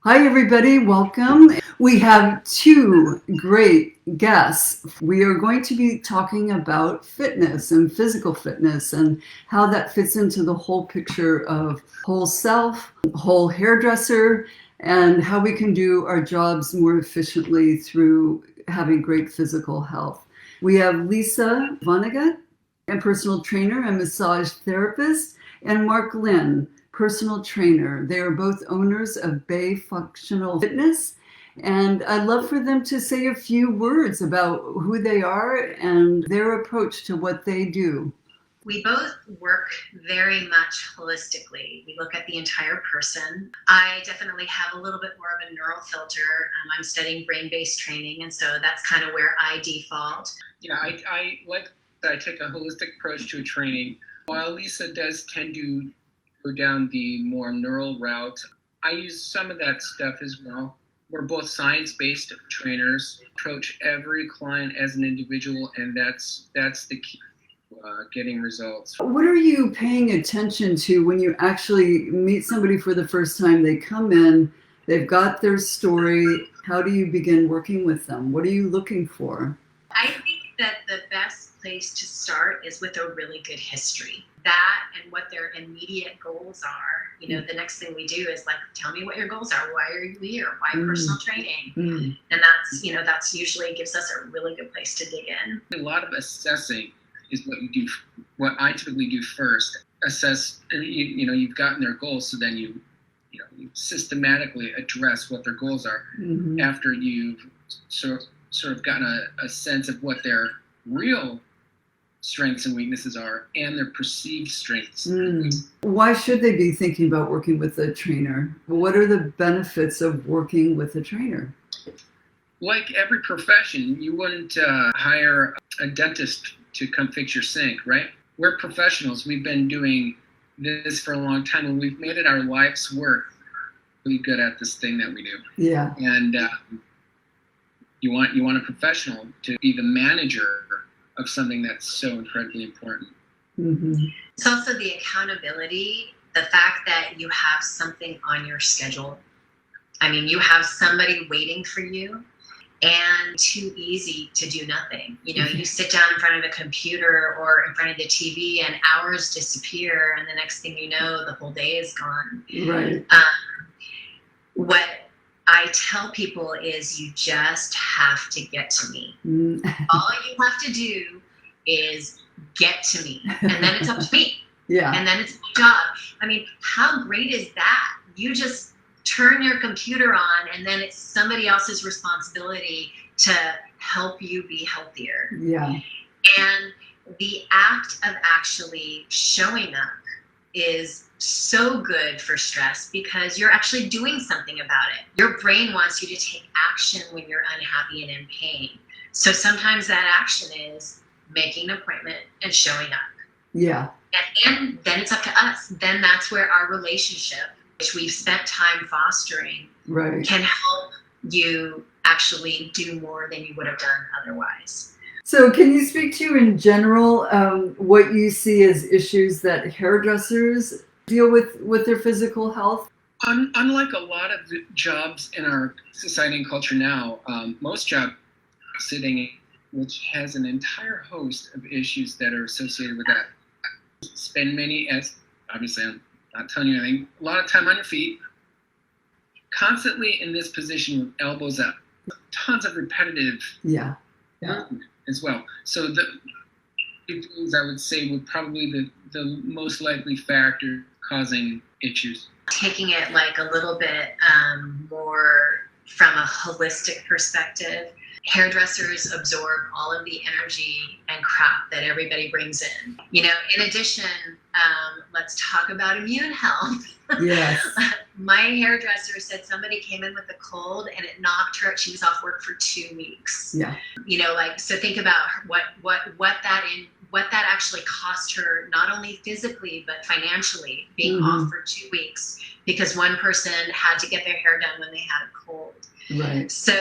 Hi, everybody. Welcome. We have two great guests. We are going to be talking about fitness and physical fitness and how that fits into the whole picture of whole self, whole hairdresser, and how we can do our jobs more efficiently through having great physical health. We have Lisa Vagganut, a personal trainer and massage therapist, and Mark Lynn, personal trainer. They are both owners of Bay Functional Fitness, and I'd love for them to say a few words about who they are and their approach to what they do. We both work very much holistically. We look at the entire person. I definitely have a little bit more of a neural filter. I'm studying brain-based training, and so that's kind of where I default. Yeah, I take a holistic approach to training. While Lisa does tend to go down the more neural route, I use some of that stuff as well. We're both science-based trainers, approach every client as an individual, and that's the key to getting results. What are you paying attention to when you actually meet somebody for the first time? They come in, they've got their story. How do you begin working with them? What are you looking for? I think that the best place to start is with a really good history. That and what their immediate goals are. The next thing we do is tell me what your goals are. Why are you here? Why personal training? And that's usually gives us a really good place to dig in. A lot of assessing is what you do. What I typically do first, assess. You've gotten their goals, so then you systematically address what their goals are after you've sort of gotten a sense of what their real strengths and weaknesses are and their perceived strengths. Why should they be thinking about working with a trainer? What are the benefits of working with a trainer? Like every profession, you wouldn't hire a dentist to come fix your sink, right? We're professionals. We've been doing this for a long time, and we've made it our life's work. Really good at this thing that we do. Yeah. And you want a professional to be the manager of something that's so incredibly important. It's also the accountability, the fact that you have something on your schedule. You have somebody waiting for you, and too easy to do nothing. You sit down in front of a computer or in front of the TV and hours disappear, and the next thing you know, the whole day is gone. Right. What I tell people is you just have to get to me. All you have to do is get to me, and then it's up to me. Yeah. And then it's my job. How great is that? You just turn your computer on, and then it's somebody else's responsibility to help you be healthier. Yeah. And the act of actually showing up is so good for stress because you're actually doing something about it. Your brain wants you to take action when you're unhappy and in pain. So sometimes that action is making an appointment and showing up. Yeah. And then it's up to us. Then that's where our relationship, which we've spent time fostering, right, can help you actually do more than you would have done otherwise. So can you speak to, in general, what you see as issues that hairdressers deal with their physical health? Unlike a lot of jobs in our society and culture now, most jobs sitting, which has an entire host of issues that are associated with that. Spend obviously I'm not telling you anything, a lot of time on your feet, constantly in this position with elbows up, tons of repetitive movement as well. So the things I would say would probably the most likely factor causing issues. Taking it a little bit more from a holistic perspective, hairdressers absorb all of the energy and crap that everybody brings in. In addition, let's talk about immune health. Yes. My hairdresser said somebody came in with a cold and it knocked her. She was off work for 2 weeks. Yeah. So think about what that actually cost her, not only physically but financially, being off for 2 weeks because one person had to get their hair done when they had a cold. Right. So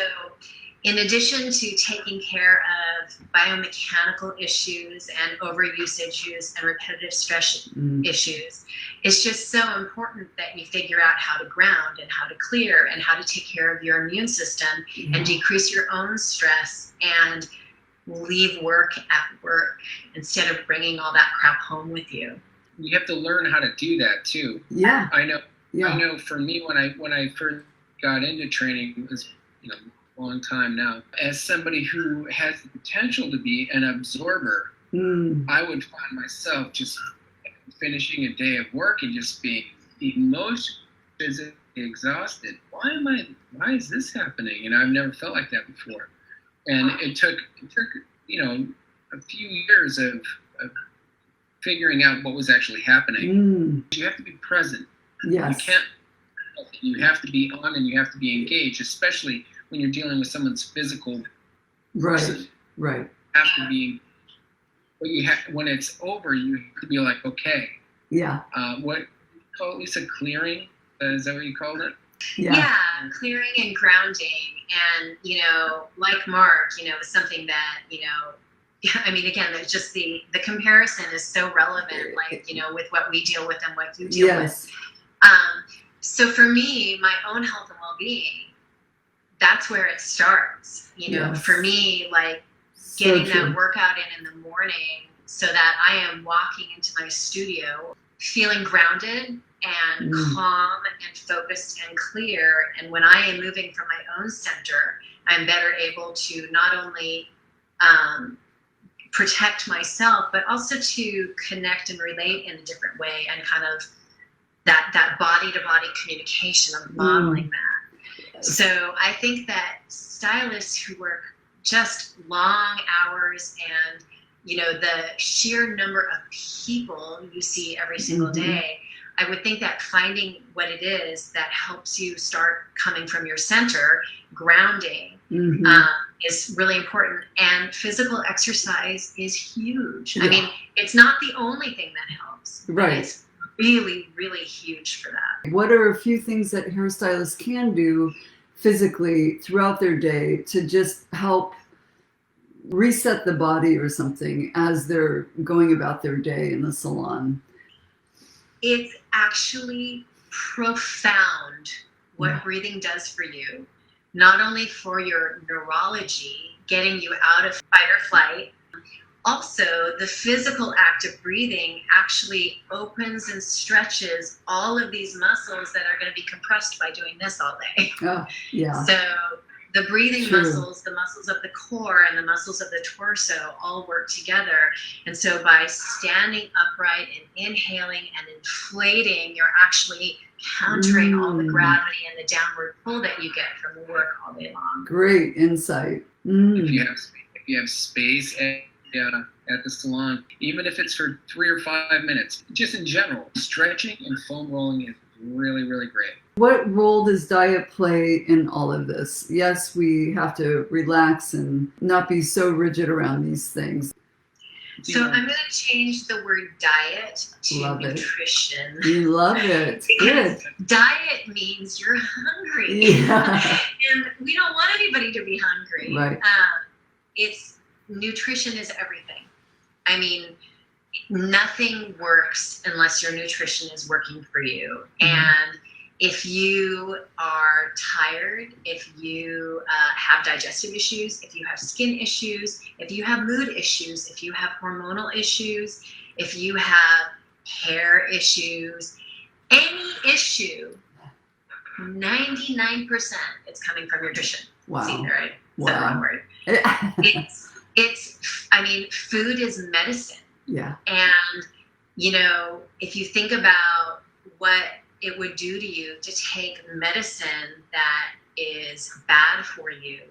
in addition to taking care of biomechanical issues and overuse issues and repetitive stress issues, it's just so important that you figure out how to ground and how to clear and how to take care of your immune system and decrease your own stress and leave work at work instead of bringing all that crap home with you. You have to learn how to do that too. Yeah. I know. Yeah. I know. For me, when I first got into training, it was a long time now. As somebody who has the potential to be an absorber, I would find myself just finishing a day of work and just being emotionally, physically exhausted. Why is this happening? I've never felt like that before. And it took a few years of figuring out what was actually happening. You have to be present. Yes. You have to be on and you have to be engaged, especially when you're dealing with someone's physical person. Right. You have to be, but when it's over, you have to be like, okay. Yeah. What you call it, Lisa? Clearing? Is that what you called it? Yeah, clearing and grounding. And, like Mark, something that, I mean, again, it's just the comparison is so relevant, like, with what we deal with and what you deal with. So for me, my own health and well-being, that's where it starts. For me, like getting that workout in the morning so that I am walking into my studio feeling grounded and calm and focused and clear. And when I am moving from my own center, I'm better able to not only protect myself, but also to connect and relate in a different way, and kind of that body-to-body communication of modeling that. So I think that stylists who work just long hours and, the sheer number of people you see every single day, I would think that finding what it is that helps you start coming from your center, grounding, is really important. And physical exercise is huge. I mean, it's not the only thing that helps. Right. It's really, really huge for that. What are a few things that hairstylists can do physically throughout their day to just help reset the body or something as they're going about their day in the salon? It's actually profound what breathing does for you, not only for your neurology, getting you out of fight or flight. Also, the physical act of breathing actually opens and stretches all of these muscles that are going to be compressed by doing this all day. Oh, yeah. So the breathing muscles, the muscles of the core and the muscles of the torso all work together. And so by standing upright and inhaling and inflating, you're actually countering all the gravity and the downward pull that you get from the work all day long. Great insight. If you have space at the salon, even if it's for 3 or 5 minutes, just in general, stretching and foam rolling is really, really great. What role does diet play in all of this? Yes, we have to relax and not be so rigid around these things. So I'm going to change the word diet to nutrition. You love it. Good. Diet means you're hungry. Yeah. And we don't want anybody to be hungry. Right. Nutrition is everything. I mean, nothing works unless your nutrition is working for you. And if you are tired, if you have digestive issues, if you have skin issues, if you have mood issues, if you have hormonal issues, if you have hair issues, any issue, 99% is coming from nutrition. Wow. See there, right? Wow. That's the wrong word. Food is medicine. Yeah. And, if you think about what it would do to you to take medicine that is bad for you,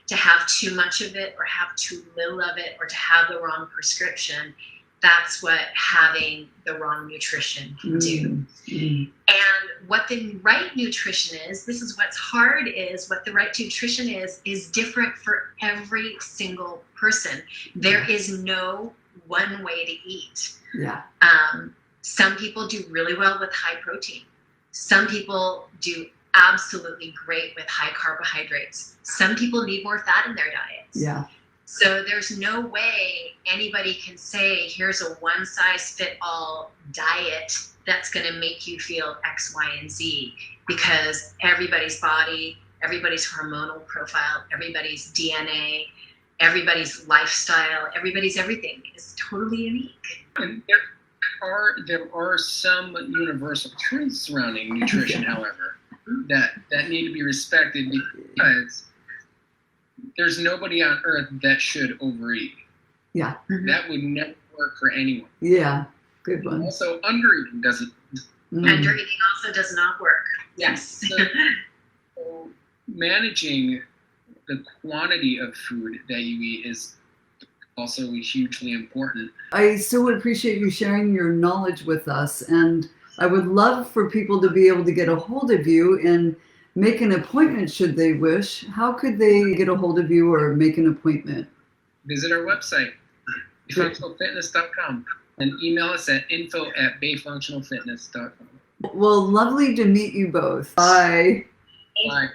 to have too much of it or have too little of it, or to have the wrong prescription, that's what having the wrong nutrition can do. And what the right nutrition is, this is what's hard, is what the right nutrition is different for every single person. There is no one way to eat. Yeah. Some people do really well with high protein. Some people do absolutely great with high carbohydrates. Some people need more fat in their diets. Yeah. So there's no way anybody can say, here's a one-size-fit-all diet that's going to make you feel X, Y, and Z, because everybody's body, everybody's hormonal profile, everybody's DNA, everybody's lifestyle, everybody's everything is totally unique. And there are some universal truths surrounding nutrition, however, that need to be respected, because there's nobody on earth that should overeat. Yeah. That would never work for anyone. Yeah. Good one. Also, undereating doesn't. Undereating also does not work. Yes. So managing the quantity of food that you eat is also hugely important. I so appreciate you sharing your knowledge with us, and I would love for people to be able to get a hold of you and make an appointment should they wish. How could they get a hold of you or make an appointment? Visit our website, bayfunctionalfitness.com, and email us at info@bayfunctionalfitness.com. Well, lovely to meet you both. Bye. Bye.